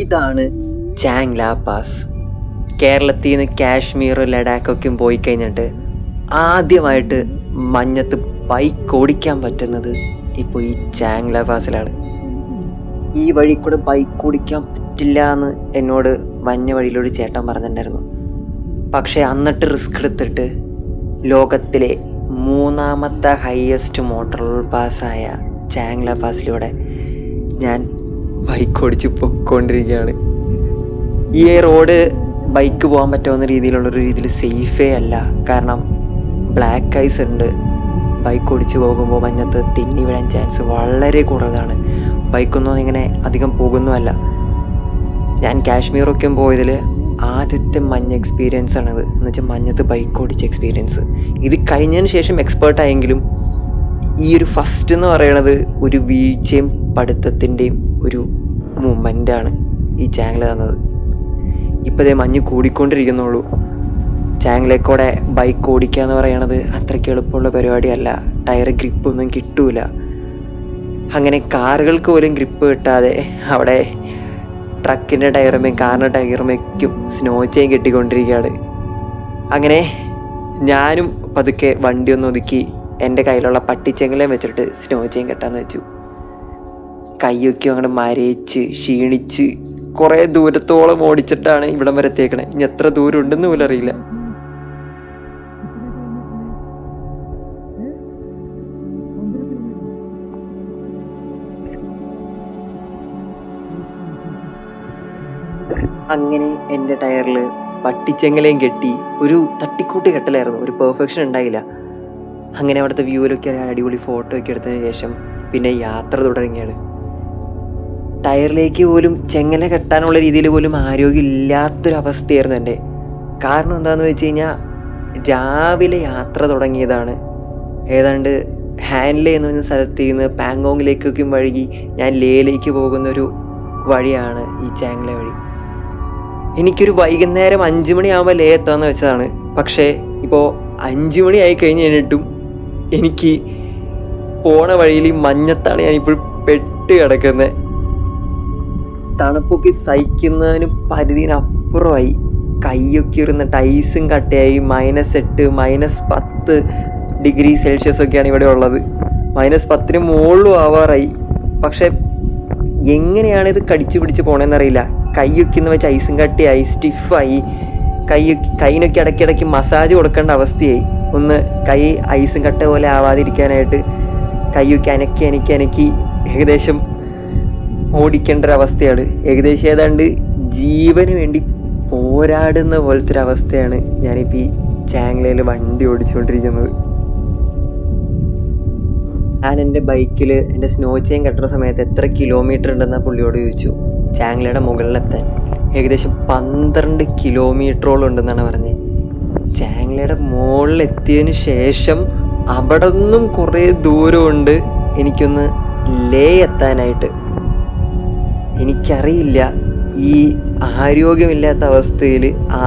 ഇതാണ് ചാങ്ല പാസ്. കേരളത്തിൽ നിന്ന് കാശ്മീർ ലഡാക്കൊക്കെ പോയി കഴിഞ്ഞിട്ട് ആദ്യമായിട്ട് മഞ്ഞത്ത് ബൈക്ക് ഓടിക്കാൻ പറ്റുന്നത് ഇപ്പോൾ ഈ ചാങ്ല പാസിലാണ്. ഈ വഴി കൂടെ ബൈക്ക് ഓടിക്കാൻ പറ്റില്ല എന്ന് എന്നോട് മഞ്ഞ വഴിയിലൊരു ചേട്ടൻ പറഞ്ഞിട്ടുണ്ടായിരുന്നു. പക്ഷേ എന്നിട്ട് റിസ്ക് എടുത്തിട്ട് ലോകത്തിലെ 3ാമത്തെ ഹയസ്റ്റ് മോട്ടോർ പാസ്സായ ചാങ്ല പാസിലൂടെ ഞാൻ ബൈക്ക് ഓടിച്ച് പൊയ്ക്കൊണ്ടിരിക്കുകയാണ്. ഈ റോഡ് ബൈക്ക് പോകാൻ പറ്റാവുന്ന രീതിയിലുള്ളൊരു രീതിയിൽ സേഫേ അല്ല. കാരണം ബ്ലാക്ക് ഐസ് ഉണ്ട്. ബൈക്ക് ഓടിച്ച് പോകുമ്പോൾ മഞ്ഞത്ത് തെന്നി വീഴാൻ ചാൻസ് വളരെ കൂടുതലാണ്. ബൈക്കൊന്നും ഇങ്ങനെ അധികം പോകുന്നുമല്ല. ഞാൻ കാശ്മീറൊക്കെ പോയതിൽ ആദ്യത്തെ മഞ്ഞ എക്സ്പീരിയൻസ് ആണിത്. എന്ന് വെച്ചാൽ മഞ്ഞത്ത് ബൈക്ക് ഓടിച്ച എക്സ്പീരിയൻസ്. ഇത് കഴിഞ്ഞതിന് ശേഷം എക്സ്പേർട്ടായെങ്കിലും ഈ ഒരു ഫസ്റ്റ് എന്ന് പറയണത് ഒരു വീഴ്ചയും പഠിത്തത്തിൻ്റെയും ഒരു മൂമെൻ്റാണ് ഈ ചാങ്ല തന്നത്. ഇപ്പോഴേ മഞ്ഞ് കൂടിക്കൊണ്ടിരിക്കുന്നുള്ളൂ. ചാങ്ലക്കൂടെ ബൈക്ക് ഓടിക്കുക എന്ന് പറയണത് അത്രയ്ക്ക് എളുപ്പമുള്ള പരിപാടിയല്ല. ടയർ ഗ്രിപ്പൊന്നും കിട്ടൂല. അങ്ങനെ കാറുകൾക്ക് പോലും ഗ്രിപ്പ് കിട്ടാതെ അവിടെ ട്രക്കിൻ്റെ ടയറുമേയും കാറിൻ്റെ ടയറുമേക്കും സ്നോ ചെയിൻ കെട്ടിക്കൊണ്ടിരിക്കുകയാണ്. അങ്ങനെ ഞാനും പതുക്കെ വണ്ടി ഒന്ന് ഒതുക്കി എൻ്റെ കയ്യിലുള്ള പട്ടിച്ചെങ്ങലയും വെച്ചിട്ട് സ്നോ ചെയിൻ കെട്ടാന്ന് വെച്ചു. കൈയൊക്കെ അങ്ങോട്ട് മരയിച്ച് ക്ഷീണിച്ച് കുറേ ദൂരത്തോളം ഓടിച്ചിട്ടാണ് ഇവിടം വരെ എത്തിയേക്കണേ. ഇനി എത്ര ദൂരം ഉണ്ടെന്ന് പോലും അറിയില്ല. അങ്ങനെ എൻ്റെ ടയറിൽ പട്ടിച്ചെങ്ങലയും കെട്ടി ഒരു തട്ടിക്കൂട്ട് കെട്ടലായിരുന്നു. ഒരു പെർഫെക്ഷൻ ഉണ്ടായില്ല. അങ്ങനെ അവിടുത്തെ വ്യൂവിലൊക്കെ അടിപൊളി ഫോട്ടോ ഒക്കെ എടുത്തതിന് ശേഷം പിന്നെ യാത്ര തുടങ്ങുകയാണ്. ടയറിലേക്ക് പോലും ചെങ്ങല കെട്ടാനുള്ള രീതിയിൽ പോലും ആരോഗ്യമില്ലാത്തൊരവസ്ഥയായിരുന്നു എൻ്റെ. കാരണം എന്താണെന്ന് വെച്ച് കഴിഞ്ഞാൽ രാവിലെ യാത്ര തുടങ്ങിയതാണ്. ഏതാണ്ട് ഹാൻലെ എന്ന് പറഞ്ഞ സ്ഥലത്ത് നിന്ന് പാങ്കോങ്ങിലേക്കൊക്കെ വഴുകി ഞാൻ ലേയിലേക്ക് പോകുന്നൊരു വഴിയാണ് ഈ ചാങ്ല വഴി. എനിക്കൊരു വൈകുന്നേരം 5 മണിയാകുമ്പോൾ ലേ എത്താമെന്ന് വെച്ചതാണ്. പക്ഷേ ഇപ്പോൾ 5 മണി ആയി കഴിഞ്ഞ് കഴിഞ്ഞിട്ടും എനിക്ക് പോണ വഴിയിൽ മഞ്ഞത്താണ് ഞാനിപ്പോൾ പെട്ട് കിടക്കുന്നത്. തണുപ്പൊക്കെ സഹിക്കുന്നതിന് പരിധിനപ്പുറമായി. കൈയൊക്കെ ഇരുന്നിട്ട് ഐസും കട്ടയായി. -8 -10 ഡിഗ്രി സെൽഷ്യസ് ഒക്കെയാണ് ഇവിടെ ഉള്ളത്. -10 മുകളിലും ആവാറായി. പക്ഷെ എങ്ങനെയാണ് ഇത് കടിച്ചു പിടിച്ച് പോകണമെന്നറിയില്ല. കൈയൊക്കെ എന്ന് വെച്ചാൽ ഐസും കട്ടയായി സ്റ്റിഫായി. കൈനൊക്കെ ഇടയ്ക്കിടയ്ക്ക് മസാജ് കൊടുക്കേണ്ട അവസ്ഥയായി. ഒന്ന് കൈ ഐസും കട്ട പോലെ ആവാതിരിക്കാനായിട്ട് കൈയൊക്കെ അനക്കി ഏകദേശം ഓടിക്കേണ്ട ഒരവസ്ഥയാണ്. ഏകദേശം ഏതാണ്ട് ജീവന് വേണ്ടി പോരാടുന്ന പോലത്തെ ഒരു അവസ്ഥയാണ് ഞാനിപ്പോൾ ഈ ചാങ്ലയിൽ വണ്ടി ഓടിച്ചുകൊണ്ടിരിക്കുന്നത്. ഞാൻ എൻ്റെ ബൈക്കിൽ എൻ്റെ സ്നോ ചെയിൻ കെട്ടുന്ന സമയത്ത് എത്ര കിലോമീറ്റർ ഉണ്ടെന്ന് പുള്ളിയോട് ചോദിച്ചു. ചാങ്ലയുടെ മുകളിലെത്താൻ ഏകദേശം 12 കിലോമീറ്ററോളം ഉണ്ടെന്നാണ് പറഞ്ഞത്. ചാങ്ലയുടെ മുകളിലെത്തിയതിന് ശേഷം അവിടെ നിന്നും കുറേ ദൂരമുണ്ട് എനിക്കൊന്ന് ലേ എത്താനായിട്ട്. എനിക്കറിയില്ല, ഈ ആരോഗ്യമില്ലാത്ത അവസ്ഥയിൽ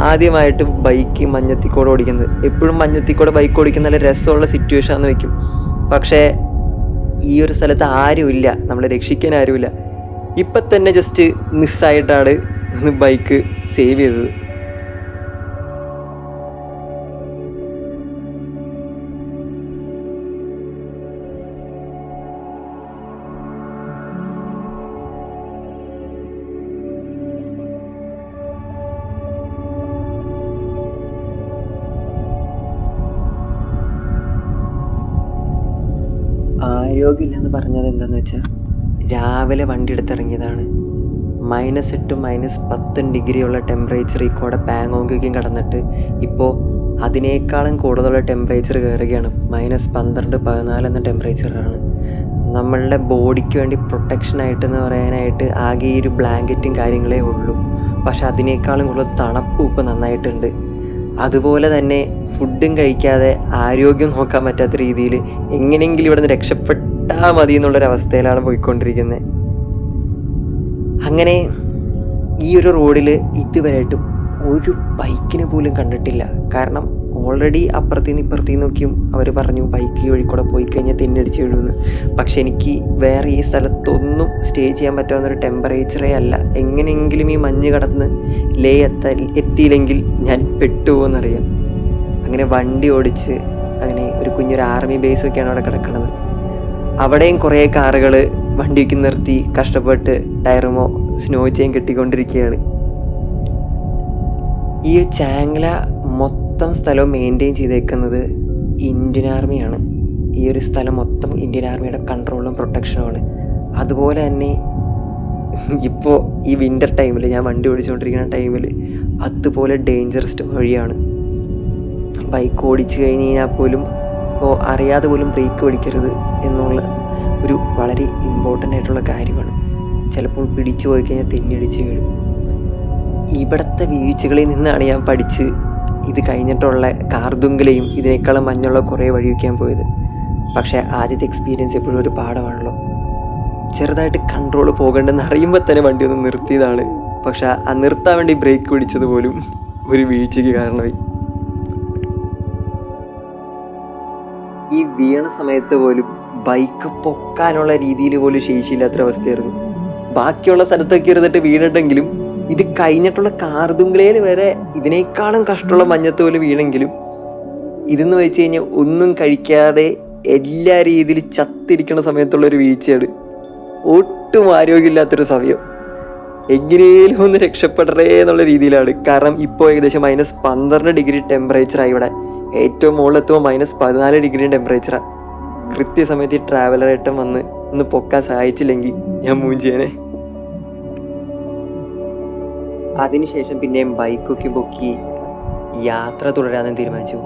ആദ്യമായിട്ട് ബൈക്ക് മഞ്ഞത്തിക്കൂടെ ഓടിക്കുന്നത്. എപ്പോഴും മഞ്ഞത്തിക്കൂടെ ബൈക്ക് ഓടിക്കുന്ന നല്ല രസമുള്ള സിറ്റുവേഷൻ ആണെന്ന് വെക്കും. പക്ഷേ ഈ ഒരു സ്ഥലത്ത് ആരുമില്ല, നമ്മളെ രക്ഷിക്കാൻ ആരുമില്ല. ഇപ്പം തന്നെ ജസ്റ്റ് മിസ്സായിട്ടാണ് ഒന്ന് ബൈക്ക് സേവ് ചെയ്തത്. ആരോഗ്യമില്ലെന്ന് പറഞ്ഞത് എന്താണെന്ന് വെച്ചാൽ രാവിലെ വണ്ടി എടുത്തിറങ്ങിയതാണ്. -8 -10 ഡിഗ്രിയുള്ള ടെമ്പറേച്ചറിൽ കൂടെ പാങ്ങോങ്ങേക്കും കടന്നിട്ട് ഇപ്പോൾ അതിനേക്കാളും കൂടുതലുള്ള ടെമ്പറേച്ചർ കയറുകയാണ്. -12 -14 എന്ന ടെമ്പറേച്ചറാണ്. നമ്മളുടെ ബോഡിക്ക് വേണ്ടി പ്രൊട്ടക്ഷനായിട്ടെന്ന് പറയാനായിട്ട് ആകെ ഈ ഒരു ബ്ലാങ്കറ്റും കാര്യങ്ങളേ ഉള്ളൂ. പക്ഷെ അതിനേക്കാളും കൂടുതൽ തണുപ്പും ഇപ്പം നന്നായിട്ടുണ്ട്. അതുപോലെ തന്നെ ഫുഡും കഴിക്കാതെ ആരോഗ്യം നോക്കാൻ പറ്റാത്ത രീതിയിൽ എങ്ങനെയെങ്കിലും ഇവിടെ നിന്ന് രക്ഷപ്പെട്ടാൽ മതി എന്നുള്ളൊരവസ്ഥയിലാണ് പോയിക്കൊണ്ടിരിക്കുന്നത്. അങ്ങനെ ഈ ഒരു റോഡിൽ ഇതുവരെയായിട്ടും ഒരു ബൈക്കിനെ പോലും കണ്ടിട്ടില്ല. കാരണം ഓൾറെഡി അപ്പുറത്തുനിന്ന് ഇപ്പുറത്തുനിന്ന് നോക്കിയും അവർ പറഞ്ഞു ബൈക്ക് വഴി കൂടെ പോയി കഴിഞ്ഞാൽ തെന്നടിച്ച് വീഴുമെന്ന്. പക്ഷെ എനിക്ക് വേറെ ഈ സ്ഥലത്തൊന്നും സ്റ്റേ ചെയ്യാൻ പറ്റാവുന്നൊരു ടെമ്പറേച്ചറേ അല്ല. എങ്ങനെയെങ്കിലും ഈ മഞ്ഞ് കടന്ന് ലേ എത്തിയില്ലെങ്കിൽ ഞാൻ പെട്ടുപോകുമെന്നറിയാം. അങ്ങനെ വണ്ടി ഓടിച്ച് അങ്ങനെ ഒരു കുഞ്ഞൊരു ആർമി ബേസൊക്കെയാണ് അവിടെ കിടക്കുന്നത്. അവിടെയും കുറേ കാറുകൾ വണ്ടിക്ക് നിർത്തി കഷ്ടപ്പെട്ട് ടയറുമോ സ്നോ ചെയിൻ കെട്ടിക്കൊണ്ടിരിക്കുകയാണ്. ഈ ചാങ്ല മൊത്തം സ്ഥലവും മെയിൻറ്റെയിൻ ചെയ്തേക്കുന്നത് ഇന്ത്യൻ ആർമിയാണ്. ഈ ഒരു സ്ഥലം മൊത്തം ഇന്ത്യൻ ആർമിയുടെ കൺട്രോളും പ്രൊട്ടക്ഷനുമാണ്. അതുപോലെ തന്നെ ഇപ്പോൾ ഈ വിൻ്റർ ടൈമിൽ ഞാൻ വണ്ടി ഓടിച്ചുകൊണ്ടിരിക്കുന്ന ടൈമിൽ അതുപോലെ ഡേഞ്ചറസ്റ്റ് വഴിയാണ്. ബൈക്ക് ഓടിച്ചു കഴിഞ്ഞ് കഴിഞ്ഞാൽ പോലും ഇപ്പോൾ അറിയാതെ പോലും ബ്രേക്ക് പിടിക്കരുത് എന്നുള്ള ഒരു വളരെ ഇമ്പോർട്ടൻ്റ് ആയിട്ടുള്ള കാര്യമാണ്. ചിലപ്പോൾ പിടിച്ചു പോയി കഴിഞ്ഞാൽ തെന്നിയടിച്ച് വീഴും. ഇവിടുത്തെ വീഴ്ചകളിൽ നിന്നാണ് ഞാൻ പഠിച്ച് ഇത് കഴിഞ്ഞിട്ടുള്ള കാർദുങ്കലയും ഇതിനേക്കാളും മഞ്ഞുള്ള കുറേ വഴിയൊക്കെ ഞാൻ പോയത്. പക്ഷേ ആദ്യത്തെ എക്സ്പീരിയൻസ് എപ്പോഴും ഒരു പാഠമാണല്ലോ. ചെറുതായിട്ട് കൺട്രോൾ പോകണ്ടെന്ന് അറിയുമ്പോൾ തന്നെ വണ്ടി ഒന്ന് നിർത്തിയതാണ്. പക്ഷെ ആ നിർത്താൻ വേണ്ടി ബ്രേക്ക് പിടിച്ചത് പോലും ഒരു വീഴ്ചയ്ക്ക് കാരണമായി. ഈ വീണ സമയത്ത് പോലും ബൈക്ക് പൊക്കാനുള്ള രീതിയിൽ പോലും ശേഷിയില്ലാത്തൊരവസ്ഥയായിരുന്നു. ബാക്കിയുള്ള സ്ഥലത്തൊക്കെ ഇരുന്നിട്ട് വീണിട്ടെങ്കിലും ഇത് കഴിഞ്ഞിട്ടുള്ള കാർദുങ്കലയിൽ വരെ ഇതിനേക്കാളും കഷ്ടമുള്ള മഞ്ഞത്ത് പോലും വീണെങ്കിലും ഇതെന്ന് വെച്ച് കഴിഞ്ഞാൽ ഒന്നും കഴിക്കാതെ എല്ലാ രീതിയിൽ ചത്തിരിക്കുന്ന സമയത്തുള്ളൊരു വീഴ്ചയാണ്. ഒട്ടും ആരോഗ്യമില്ലാത്തൊരു സമയം. എങ്ങനെയും ഒന്ന് രക്ഷപ്പെടറേ എന്നുള്ള രീതിയിലാണ്. കാരണം ഇപ്പോൾ ഏകദേശം -12 ഡിഗ്രി ടെമ്പറേച്ചറായി ഇവിടെ. ഏറ്റവും മുകളിലെത്തുമ്പോൾ -14 ഡിഗ്രി ടെമ്പറേച്ചറാണ്. കൃത്യസമയത്ത് ഈ ട്രാവലറേറ്റം വന്ന് ഒന്ന് പൊക്കാൻ സഹായിച്ചില്ലെങ്കിൽ ഞാൻ മൂഞ്ചിയേനെ. അതിനുശേഷം പിന്നെയും ബൈക്കൊക്കെ പൊക്കി യാത്ര തുടരാമെന്ന് തീരുമാനിച്ചു.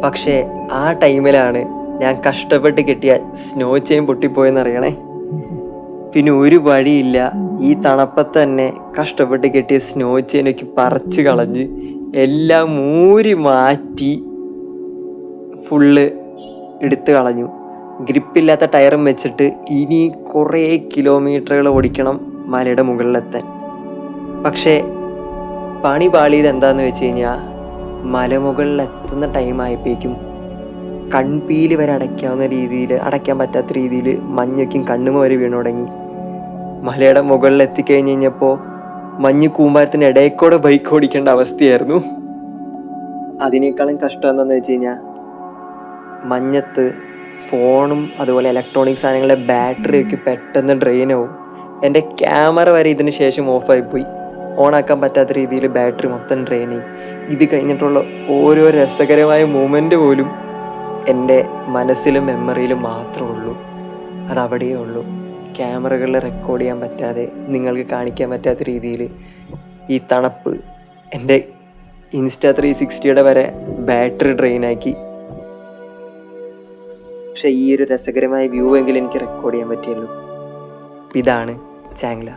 പക്ഷേ ആ ടൈമിലാണ് ഞാൻ കഷ്ടപ്പെട്ട് കെട്ടിയ സ്നോ ചെയിൻ പൊട്ടിപ്പോയെന്നറിയണേ. പിന്നെ ഒരു വഴിയില്ല, ഈ തണുപ്പത്ത് തന്നെ കഷ്ടപ്പെട്ട് കെട്ടിയ സ്നോ ചെയിനൊക്കെ പറിച്ച് കളഞ്ഞ് എല്ലാം മൂരി മാറ്റി ഫുള്ള് എടുത്ത് കളഞ്ഞു. ഗ്രിപ്പില്ലാത്ത ടയറും വെച്ചിട്ട് ഇനി കുറേ കിലോമീറ്ററുകൾ ഓടിക്കണം മലയുടെ മുകളിലെത്താൻ. പക്ഷേ പണി പാളിയത് എന്താണെന്ന് വെച്ച് കഴിഞ്ഞാൽ മലമുകളിലെത്തുന്ന ടൈമായപ്പോഴേക്കും കൺപീല് വരെ അടയ്ക്കാൻ പറ്റാത്ത രീതിയിൽ മഞ്ഞൊക്കെയും കണ്ണുമ വരെ വീണു തുടങ്ങി. മലയുടെ മുകളിൽ എത്തിക്കഴിഞ്ഞ് കഴിഞ്ഞപ്പോൾ മഞ്ഞ് കൂമ്പാരത്തിന് ഇടയിൽക്കൂടെ ബൈക്ക് ഓടിക്കേണ്ട അവസ്ഥയായിരുന്നു. അതിനേക്കാളും കഷ്ടം എന്താണെന്ന് വെച്ച് കഴിഞ്ഞാൽ മഞ്ഞത്ത് ഫോണും അതുപോലെ ഇലക്ട്രോണിക് സാധനങ്ങളുടെ ബാറ്ററിയൊക്കെ പെട്ടെന്ന് ഡ്രെയിൻ ആവും. എൻ്റെ ക്യാമറ വരെ ഇതിന് ശേഷം ഓഫായിപ്പോയി. ഓണാക്കാൻ പറ്റാത്ത രീതിയിൽ ബാറ്ററി മൊത്തം ഡ്രെയിൻ ആയി. ഇത് കഴിഞ്ഞിട്ടുള്ള ഓരോ രസകരമായ മൂമെൻ്റ് പോലും എൻ്റെ മനസ്സിലും മെമ്മറിയിലും മാത്രമേ ഉള്ളൂ. അതവിടെയേ ഉള്ളൂ. ക്യാമറകളിൽ റെക്കോർഡ് ചെയ്യാൻ പറ്റാതെ, നിങ്ങൾക്ക് കാണിക്കാൻ പറ്റാത്ത രീതിയിൽ ഈ തണുപ്പ് എൻ്റെ Insta360 വരെ ബാറ്ററി ഡ്രെയിനാക്കി. പക്ഷേ ഈ ഒരു രസകരമായ വ്യൂ എങ്കിലും എനിക്ക് റെക്കോർഡ് ചെയ്യാൻ പറ്റിയല്ലോ. ഇതാണ് ചാങ്ല.